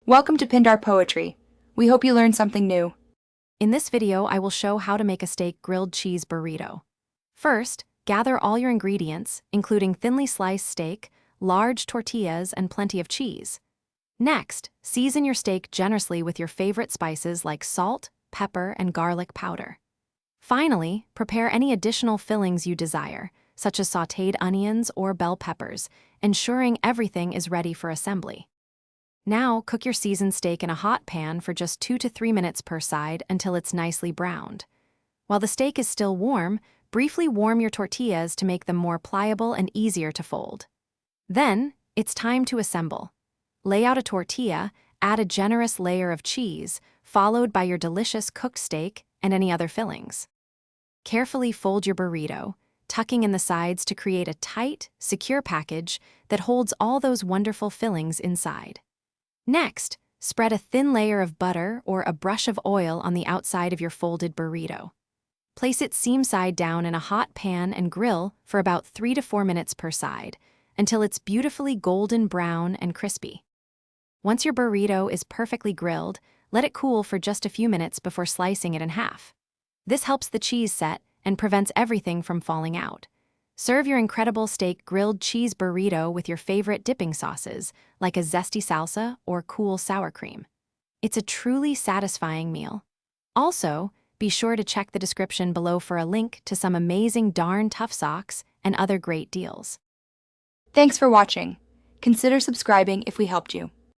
Welcome to Pindar Poetry. We hope you learned something new. In this video, I will show how to make a steak grilled cheese burrito. First, gather all your ingredients, including thinly sliced steak, large tortillas, and plenty of cheese. Next, season your steak generously with your favorite spices like salt, pepper, and garlic powder. Finally, prepare any additional fillings you desire, such as sautéed onions or bell peppers, ensuring everything is ready for assembly. Now, cook your seasoned steak in a hot pan for just 2 to 3 minutes per side until it's nicely browned. While the steak is still warm, briefly warm your tortillas to make them more pliable and easier to fold. Then, it's time to assemble. Lay out a tortilla, add a generous layer of cheese, followed by your delicious cooked steak and any other fillings. Carefully fold your burrito, tucking in the sides to create a tight, secure package that holds all those wonderful fillings inside. Next, spread a thin layer of butter or a brush of oil on the outside of your folded burrito. Place it seam side down in a hot pan and grill for about 3 to 4 minutes per side, until it's beautifully golden brown and crispy. Once your burrito is perfectly grilled, let it cool for just a few minutes before slicing it in half. This helps the cheese set and prevents everything from falling out. Serve your incredible steak grilled cheese burrito with your favorite dipping sauces, like a zesty salsa or cool sour cream. It's a truly satisfying meal. Also, be sure to check the description below for a link to some amazing darn tough socks and other great deals. Thanks for watching. Consider subscribing if we helped you.